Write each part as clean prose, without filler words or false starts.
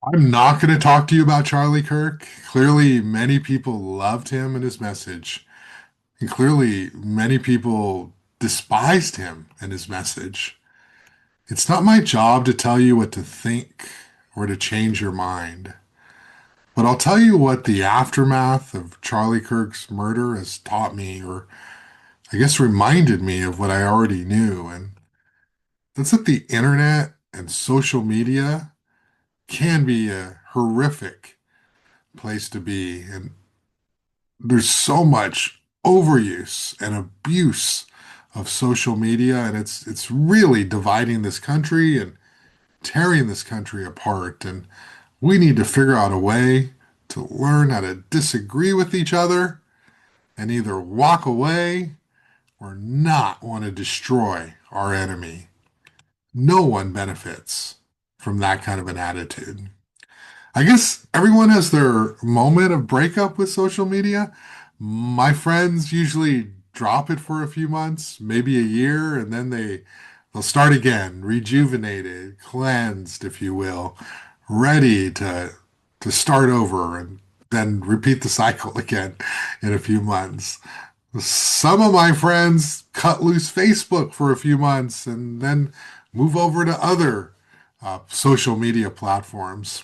I'm not going to talk to you about Charlie Kirk. Clearly, many people loved him and his message, and clearly, many people despised him and his message. It's not my job to tell you what to think or to change your mind, but I'll tell you what the aftermath of Charlie Kirk's murder has taught me, or I guess reminded me of what I already knew, and that's that the internet and social media can be a horrific place to be. And there's so much overuse and abuse of social media, and it's really dividing this country and tearing this country apart. And we need to figure out a way to learn how to disagree with each other and either walk away or not want to destroy our enemy. No one benefits from that kind of an attitude. I guess everyone has their moment of breakup with social media. My friends usually drop it for a few months, maybe a year, and then they'll start again, rejuvenated, cleansed, if you will, ready to start over and then repeat the cycle again in a few months. Some of my friends cut loose Facebook for a few months and then move over to other social media platforms.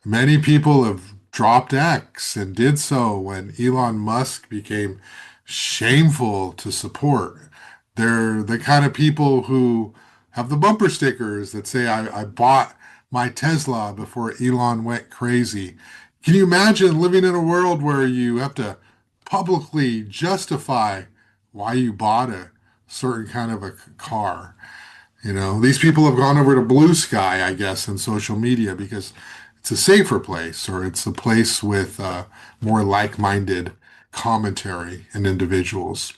Many people have dropped X and did so when Elon Musk became shameful to support. They're the kind of people who have the bumper stickers that say, I bought my Tesla before Elon went crazy. Can you imagine living in a world where you have to publicly justify why you bought a certain kind of a car? You know, these people have gone over to Blue Sky, I guess, in social media because it's a safer place or it's a place with more like-minded commentary and individuals.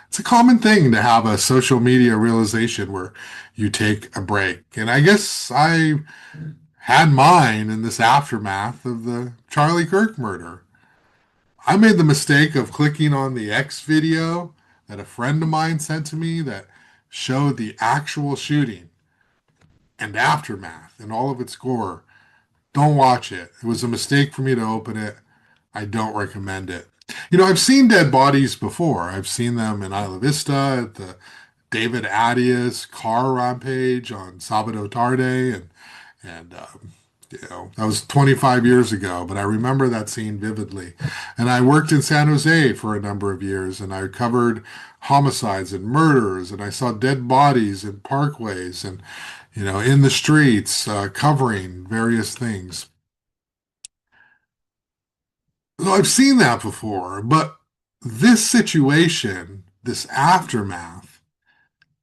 It's a common thing to have a social media realization where you take a break. And I guess I had mine in this aftermath of the Charlie Kirk murder. I made the mistake of clicking on the X video that a friend of mine sent to me that showed the actual shooting and aftermath and all of its gore. Don't watch it. It was a mistake for me to open it. I don't recommend it. You know, I've seen dead bodies before. I've seen them in Isla Vista at the David Adias car rampage on Sabado Tarde, and that was 25 years ago, but I remember that scene vividly. And I worked in San Jose for a number of years, and I covered homicides and murders, and I saw dead bodies in parkways and in the streets, covering various things. So I've seen that before, but this situation, this aftermath,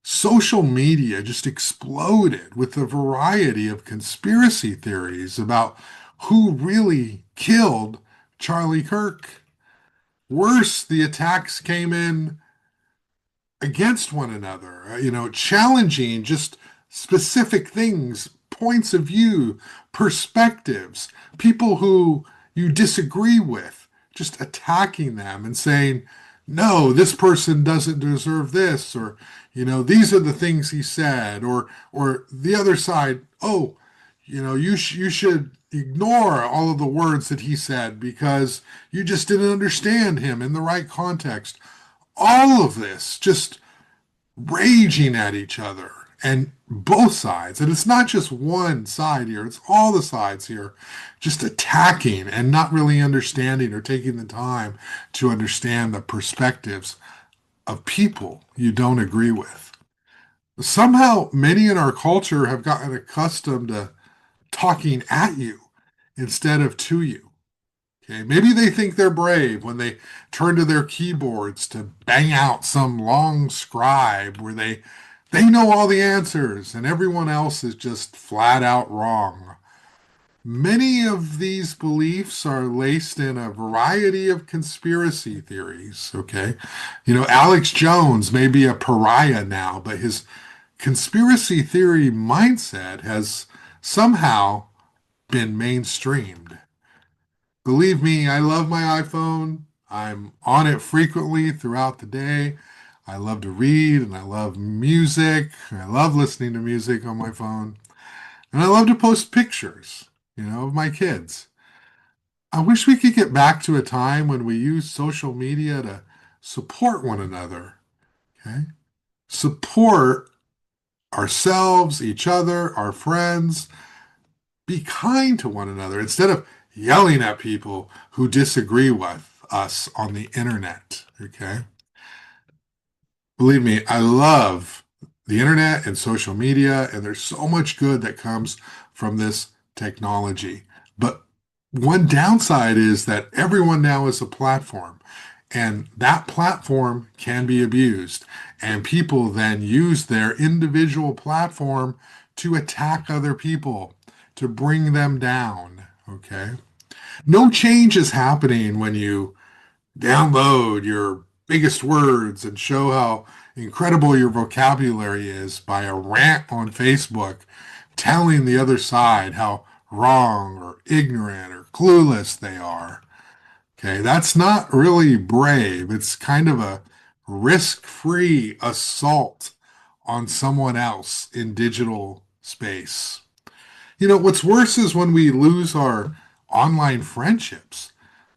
social media just exploded with a variety of conspiracy theories about who really killed Charlie Kirk. Worse, the attacks came in against one another, challenging just specific things, points of view, perspectives, people who you disagree with, just attacking them and saying, no, this person doesn't deserve this, or, these are the things he said, or the other side, oh, you should ignore all of the words that he said because you just didn't understand him in the right context. All of this just raging at each other and both sides. And it's not just one side here, it's all the sides here just attacking and not really understanding or taking the time to understand the perspectives of people you don't agree with. Somehow, many in our culture have gotten accustomed to talking at you instead of to you. Okay, maybe they think they're brave when they turn to their keyboards to bang out some long scribe where they know all the answers and everyone else is just flat out wrong. Many of these beliefs are laced in a variety of conspiracy theories, okay? Alex Jones may be a pariah now, but his conspiracy theory mindset has somehow been mainstreamed. Believe me, I love my iPhone. I'm on it frequently throughout the day. I love to read and I love music. I love listening to music on my phone. And I love to post pictures. of my kids. I wish we could get back to a time when we used social media to support one another, okay? Support ourselves, each other, our friends. Be kind to one another instead of yelling at people who disagree with us on the internet, okay? Believe me, I love the internet and social media, and there's so much good that comes from this technology. But one downside is that everyone now is a platform, and that platform can be abused. And people then use their individual platform to attack other people, to bring them down. Okay. No change is happening when you download your biggest words and show how incredible your vocabulary is by a rant on Facebook telling the other side how wrong or ignorant or clueless they are. Okay, that's not really brave. It's kind of a risk-free assault on someone else in digital space. What's worse is when we lose our online friendships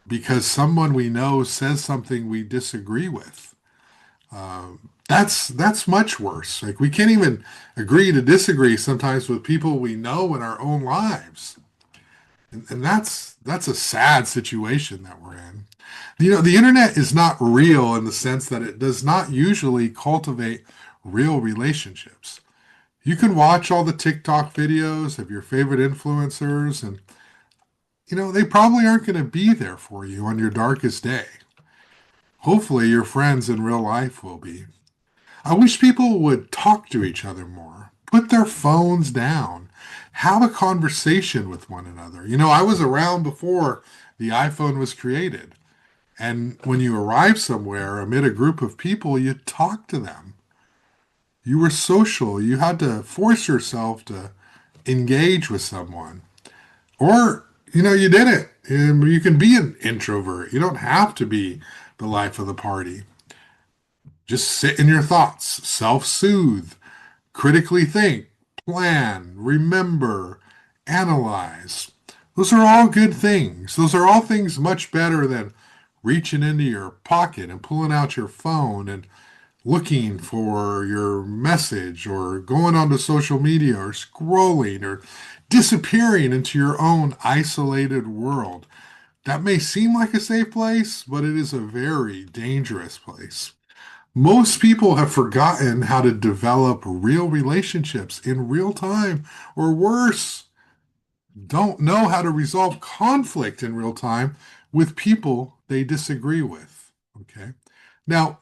because someone we know says something we disagree with. That's much worse. Like we can't even agree to disagree sometimes with people we know in our own lives, and that's a sad situation that we're in. The internet is not real in the sense that it does not usually cultivate real relationships. You can watch all the TikTok videos of your favorite influencers, and they probably aren't going to be there for you on your darkest day. Hopefully, your friends in real life will be. I wish people would talk to each other more, put their phones down, have a conversation with one another. I was around before the iPhone was created. And when you arrive somewhere amid a group of people, you talk to them. You were social. You had to force yourself to engage with someone. Or, you didn't. You can be an introvert. You don't have to be the life of the party. Just sit in your thoughts, self-soothe, critically think, plan, remember, analyze. Those are all good things. Those are all things much better than reaching into your pocket and pulling out your phone and looking for your message or going onto social media or scrolling or disappearing into your own isolated world. That may seem like a safe place, but it is a very dangerous place. Most people have forgotten how to develop real relationships in real time, or worse, don't know how to resolve conflict in real time with people they disagree with. Okay. Now,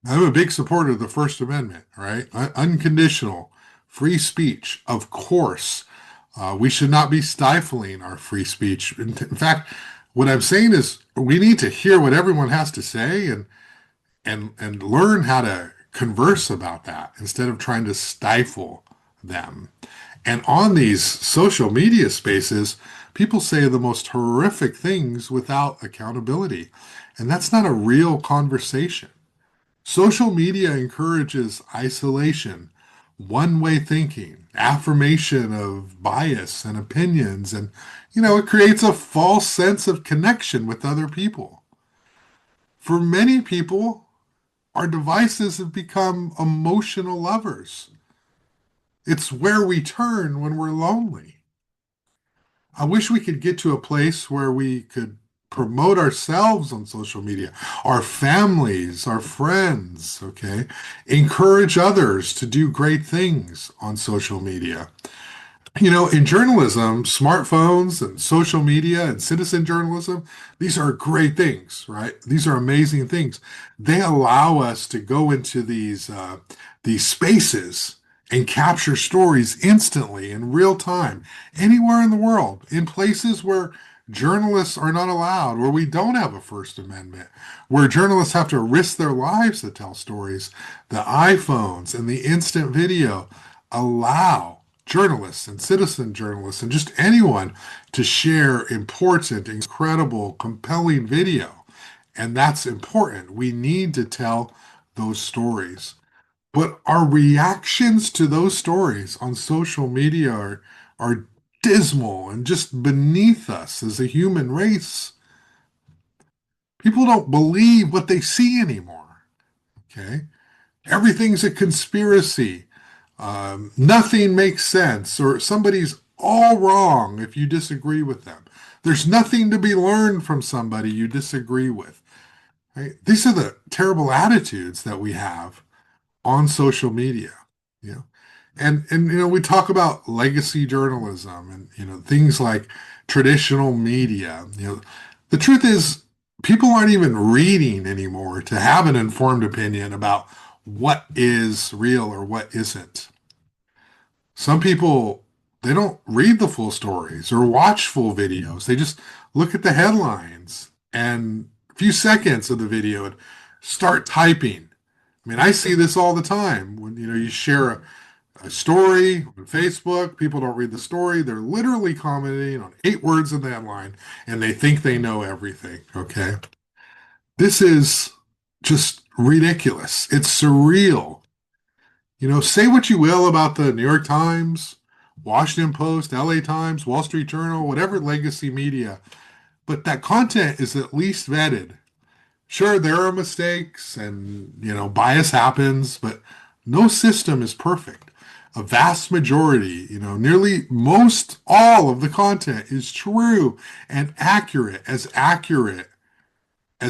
I'm a big supporter of the First Amendment, right? Unconditional free speech, of course. We should not be stifling our free speech. In fact, what I'm saying is we need to hear what everyone has to say and learn how to converse about that instead of trying to stifle them. And on these social media spaces, people say the most horrific things without accountability. And that's not a real conversation. Social media encourages isolation, one-way thinking, affirmation of bias and opinions, and it creates a false sense of connection with other people. For many people, our devices have become emotional lovers. It's where we turn when we're lonely. I wish we could get to a place where we could promote ourselves on social media, our families, our friends, okay? Encourage others to do great things on social media. In journalism, smartphones and social media and citizen journalism, these are great things, right? These are amazing things. They allow us to go into these spaces and capture stories instantly in real time, anywhere in the world, in places where journalists are not allowed, where we don't have a First Amendment, where journalists have to risk their lives to tell stories. The iPhones and the instant video allow journalists and citizen journalists and just anyone to share important, incredible, compelling video. And that's important. We need to tell those stories. But our reactions to those stories on social media are dismal and just beneath us as a human race. People don't believe what they see anymore. Okay. Everything's a conspiracy. Nothing makes sense, or somebody's all wrong if you disagree with them. There's nothing to be learned from somebody you disagree with. Right? These are the terrible attitudes that we have on social media. You know, and we talk about legacy journalism and things like traditional media. The truth is people aren't even reading anymore to have an informed opinion about what is real or what isn't. Some people, they don't read the full stories or watch full videos. They just look at the headlines and a few seconds of the video and start typing. I mean, I see this all the time when you share a story on Facebook. People don't read the story. They're literally commenting on 8 words in the headline and they think they know everything. Okay. This is just ridiculous. It's surreal. Say what you will about the New York Times, Washington Post, LA Times, Wall Street Journal, whatever legacy media, but that content is at least vetted. Sure, there are mistakes and, bias happens, but no system is perfect. A vast majority, nearly most all of the content is true and accurate as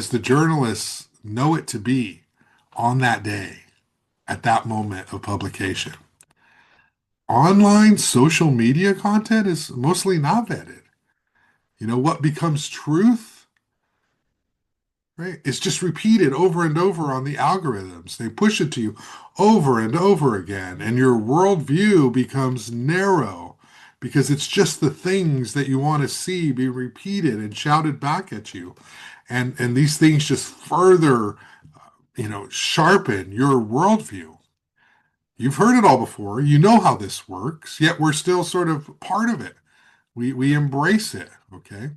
the journalists know it to be on that day, at that moment of publication. Online social media content is mostly not vetted. What becomes truth, right? It's just repeated over and over on the algorithms. They push it to you over and over again, and your worldview becomes narrow because it's just the things that you want to see be repeated and shouted back at you. And these things just further, sharpen your worldview. You've heard it all before. You know how this works, yet we're still sort of part of it. We embrace it, okay?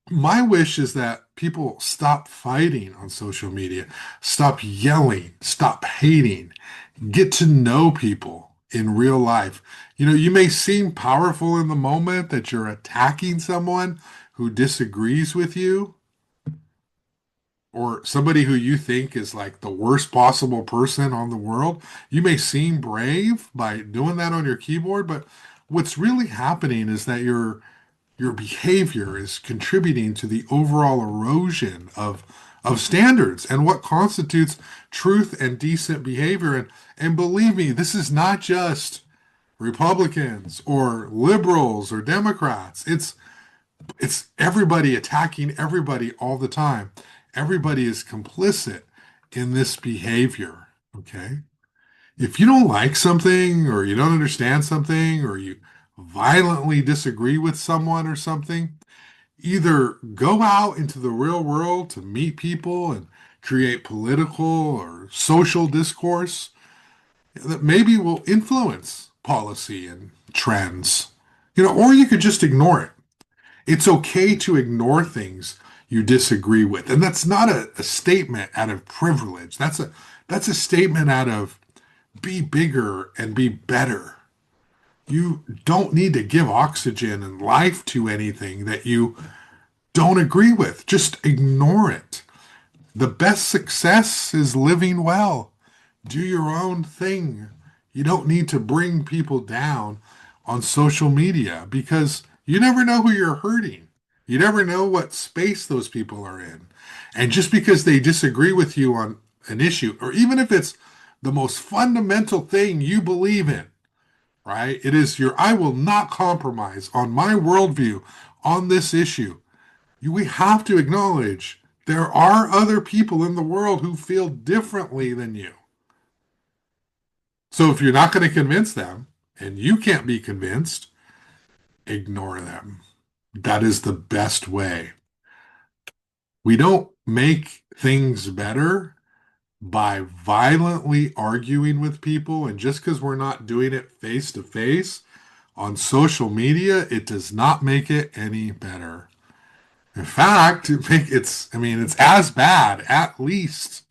My wish is that people stop fighting on social media, stop yelling, stop hating, get to know people in real life. You may seem powerful in the moment that you're attacking someone who disagrees with you or somebody who you think is like the worst possible person on the world. You may seem brave by doing that on your keyboard, but what's really happening is that your behavior is contributing to the overall erosion of standards and what constitutes truth and decent behavior. And believe me, this is not just Republicans or liberals or Democrats. It's everybody attacking everybody all the time. Everybody is complicit in this behavior. Okay. If you don't like something or you don't understand something or you violently disagree with someone or something, either go out into the real world to meet people and create political or social discourse that maybe will influence policy and trends, or you could just ignore it. It's okay to ignore things you disagree with. And that's not a statement out of privilege. That's a statement out of be bigger and be better. You don't need to give oxygen and life to anything that you don't agree with. Just ignore it. The best success is living well. Do your own thing. You don't need to bring people down on social media because you never know who you're hurting. You never know what space those people are in. And just because they disagree with you on an issue, or even if it's the most fundamental thing you believe in, right? It is I will not compromise on my worldview on this issue. We have to acknowledge there are other people in the world who feel differently than you. So if you're not going to convince them and you can't be convinced, ignore them. That is the best way. We don't make things better by violently arguing with people. And just because we're not doing it face to face on social media, it does not make it any better. In fact, it's as bad, at least,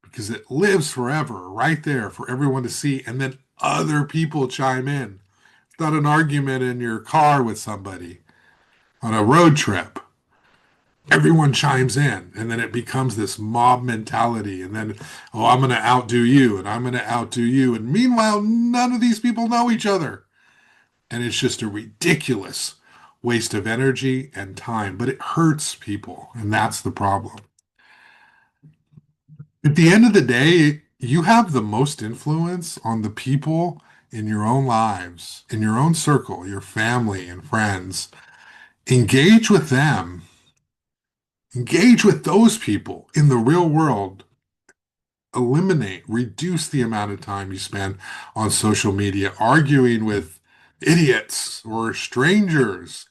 because it lives forever right there for everyone to see. And then other people chime in. Not an argument in your car with somebody on a road trip. Everyone chimes in, and then it becomes this mob mentality. And then, oh, I'm going to outdo you, and I'm going to outdo you. And meanwhile, none of these people know each other. And it's just a ridiculous waste of energy and time, but it hurts people. And that's the problem. At the end of the day, you have the most influence on the people in your own lives, in your own circle, your family and friends. Engage with them. Engage with those people in the real world. Eliminate, reduce the amount of time you spend on social media arguing with idiots or strangers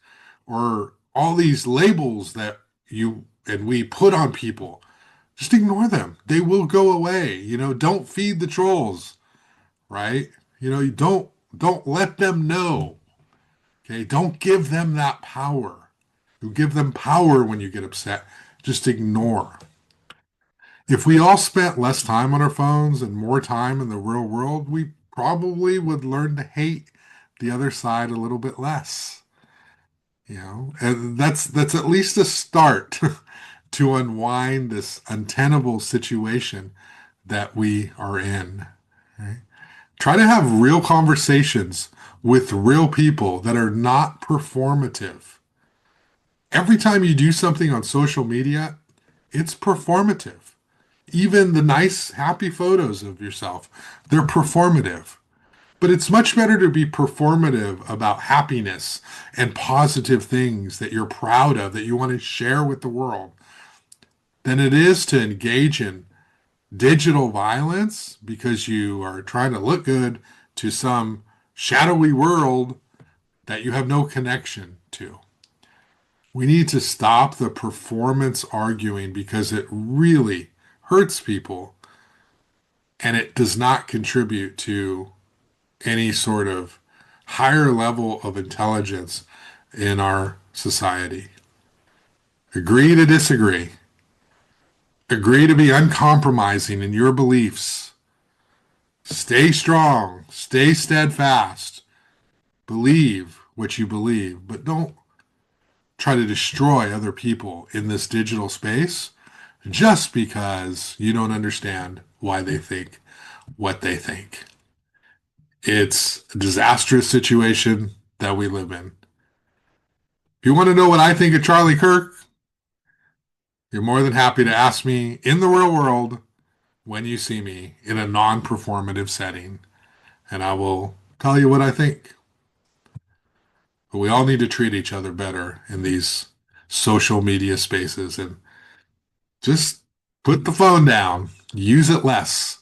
or all these labels that you and we put on people. Just ignore them. They will go away. Don't feed the trolls, right? You don't let them know. Okay? Don't give them that power. You give them power when you get upset. Just ignore. If we all spent less time on our phones and more time in the real world, we probably would learn to hate the other side a little bit less. And that's at least a start to unwind this untenable situation that we are in. Right? Try to have real conversations with real people that are not performative. Every time you do something on social media, it's performative. Even the nice, happy photos of yourself, they're performative. But it's much better to be performative about happiness and positive things that you're proud of, that you want to share with the world, than it is to engage in digital violence because you are trying to look good to some shadowy world that you have no connection to. We need to stop the performance arguing because it really hurts people and it does not contribute to any sort of higher level of intelligence in our society. Agree to disagree. Agree to be uncompromising in your beliefs. Stay strong. Stay steadfast. Believe what you believe, but don't try to destroy other people in this digital space just because you don't understand why they think what they think. It's a disastrous situation that we live in. If you want to know what I think of Charlie Kirk, you're more than happy to ask me in the real world when you see me in a non-performative setting, and I will tell you what I think. But we all need to treat each other better in these social media spaces and just put the phone down, use it less,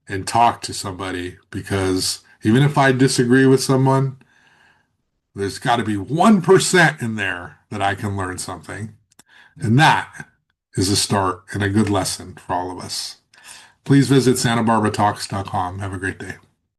and talk to somebody because even if I disagree with someone, there's got to be 1% in there that I can learn something. And that is a start and a good lesson for all of us. Please visit SantaBarbaraTalks.com. Have a great day.